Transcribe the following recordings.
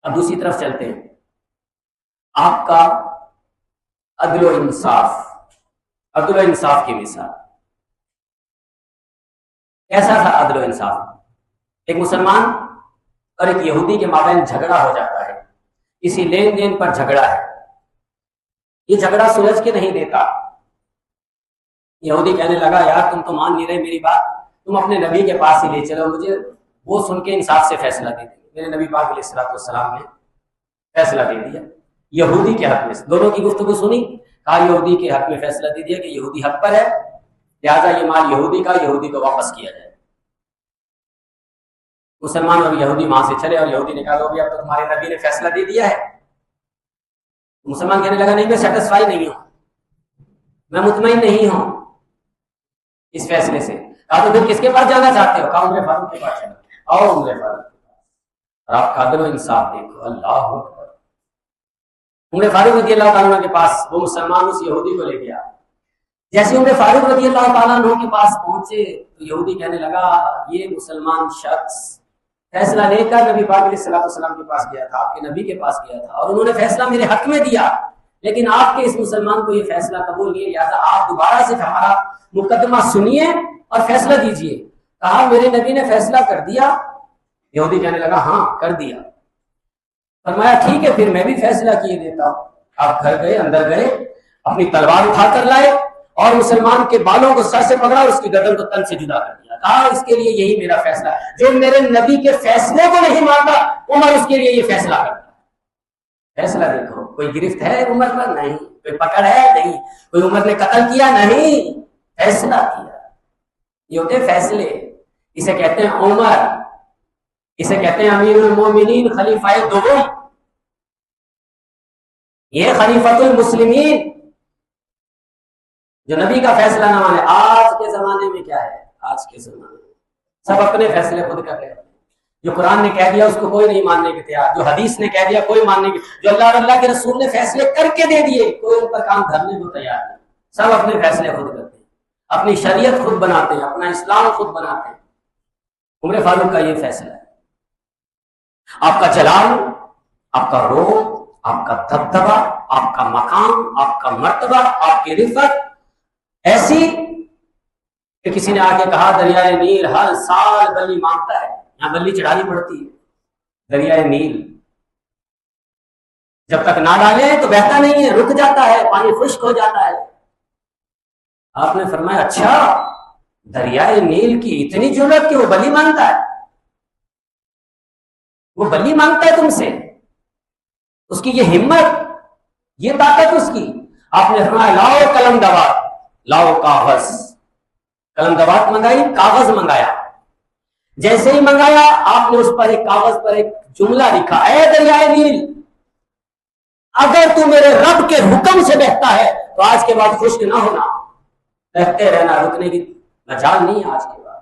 اب دوسری طرف چلتے ہیں، آپ کا عدل و انصاف، عدل و انصاف کی مثال کیسا تھا؟ عدل و انصاف، ایک مسلمان اور ایک یہودی کے مابین جھگڑا ہو جاتا ہے، کسی لین دین پر جھگڑا ہے، یہ جھگڑا سلجھ کے نہیں دیتا۔ یہودی کہنے لگا یار تم تو مان نہیں رہے میری بات، تم اپنے نبی کے پاس ہی لے چلو، مجھے وہ سن کے انصاف سے فیصلہ دے دیں۔ میرے نبی پاک علیہ الصلوۃ والسلام نے فیصلہ دے دیا یہودی کے حق میں، دونوں کی گفتگو سنی، کہا یہودی کے حق میں فیصلہ دے دیا کہ یہودی حق پر ہے، لہٰذا یہ مال یہودی کا، یہودی کو واپس کیا جائے۔ مسلمان اور یہودی وہاں سے چلے، اور یہودی نے کہا لو اب تو تمہارے نبی نے فیصلہ دے دیا ہے۔ مسلمان کہنے لگا نہیں میں سیٹسفائی نہیں ہوں، میں مطمئن نہیں ہوں اس فیصلے سے۔ کہا تو پھر کس کے پاس جانا چاہتے ہو؟ کہا عمر فاروق کے پاس چلو، آؤ عمر فاروق کے پاس، اور آپ کا عدل و انصاف دیکھو، اللہ اکبر۔ عمر فاروق رضی اللہ تعالیٰ عنہ کے پاس وہ مسلمان اس یہودی کو لے گیا، جیسے عمر فاروق رضی اللہ تعالیٰ عنہ کے پاس پہنچے تو یہودی کہنے لگا یہ مسلمان شخص فیصلہ لے کر نبی پاک علیہ الصلوۃ والسلام کے پاس گیا تھا، آپ کے نبی کے پاس گیا تھا، اور انہوں نے فیصلہ میرے حق میں دیا، لیکن آپ کے اس مسلمان کو یہ فیصلہ قبول نہیں، لہٰذا آپ دوبارہ سے ہمارا مقدمہ سنیے اور فیصلہ دیجئے۔ کہا میرے نبی نے فیصلہ کر دیا؟ یہودی کہنے لگا ہاں کر دیا۔ فرمایا ٹھیک ہے پھر میں بھی فیصلہ کیے دیتا ہوں۔ آپ گھر گئے، اندر گئے، اپنی تلوار اٹھا کر لائے اور مسلمان کے بالوں کو سر سے پکڑا اور اس کی گردن کو تن سے جدا کر دیا۔ کہا اس کے لیے یہی میرا فیصلہ ہے، جو میرے نبی کے فیصلے کو نہیں مانتا عمر اس کے لیے یہ فیصلہ کرتا ہے۔ فیصلہ دیکھو، کوئی گرفت ہے عمر پر؟ نہیں۔ کوئی پکڑ ہے؟ نہیں۔ کوئی عمر نے قتل کیا؟ نہیں، فیصلہ کیا۔ یہ ہوتے فیصلے، اسے کہتے ہیں عمر، اسے کہتے ہیں امیر المومنین، خلیفہ دوم، یہ خلیفۃ المسلمین جو نبی کا فیصلہ نہ مانے۔ آج کے زمانے میں کیا ہے؟ آج کے زمانے میں سب اپنے فیصلے خود کر رہے ہیں، جو قرآن نے کہہ دیا اس کو کوئی نہیں ماننے کے تیار، جو حدیث نے کہہ دیا کوئی ماننے کے، جو اللہ اور اللہ کے رسول نے فیصلے کر کے دے دیے کوئی ان پر کام دھرنے کو تیار نہیں۔ سب اپنے فیصلے خود کرتے ہیں، اپنی شریعت خود بناتے ہیں، اپنا اسلام خود بناتے ہیں۔ عمر فاروق کا یہ فیصلہ ہے، آپ کا جلال، آپ کا روب، آپ کا دبدبا، آپ کا مقام، آپ کا مرتبہ، آپ کی رفت ایسی کہ کسی نے آ کے کہا دریائے نیل ہر سال بلی مانگتا ہے، یہاں بلی چڑھانی پڑتی ہے، دریائے نیل جب تک نہ ڈالیں تو بہتا نہیں ہے، رک جاتا ہے، پانی خشک ہو جاتا ہے۔ آپ نے فرمایا اچھا دریائے نیل کی اتنی جرت کہ وہ بلی مانگتا ہے، وہ بلی مانگتا ہے تم سے، اس کی یہ ہمت، یہ طاقت اس کی۔ آپ نے فرمایا لاؤ قلم دوات، لاؤ کاغذ، قلم دوات منگائی، کاغذ منگایا۔ جیسے ہی منگایا آپ نے اس پر ایک کاغذ پر ایک جملہ لکھا، اے دریائے نیل اگر تو میرے رب کے حکم سے بہتا ہے تو آج کے بعد خشک نہ ہونا، بہتے رہنا، رکنے کی مجال نہیں ہے آج کے بعد،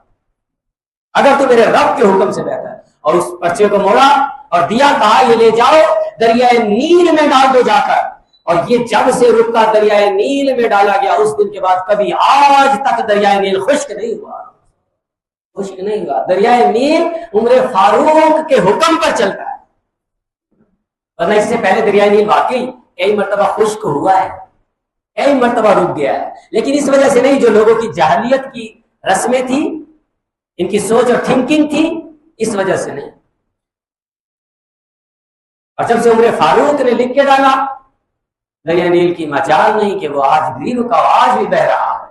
اگر تو میرے رب کے حکم سے بہتا ہے۔ اور اس پرچے کو موڑا اور دیا، کہا یہ لے جاؤ دریائے نیل میں ڈال دو جا کر۔ اور یہ جب سے رکا دریائے نیل میں ڈالا گیا اس دن کے بعد کبھی آج تک دریائے نیل خشک نہیں ہوا، خشک نہیں ہوا۔ دریائے نیل عمر فاروق کے حکم پر چلتا ہے، ورنہ اس سے پہلے دریائے نیل واقعی کئی مرتبہ خشک ہوا ہے، کئی مرتبہ رک گیا ہے، لیکن اس وجہ سے نہیں جو لوگوں کی جاہلیت کی رسمیں تھی، ان کی سوچ اور تھنکنگ تھی، اس وجہ سے نہیں۔ اور جب سے عمر فاروق نے لکھ کے ڈالا، دریا نیل کی مجال نہیں کہ وہ آج بھی رکا، آج بھی بہ رہا ہے۔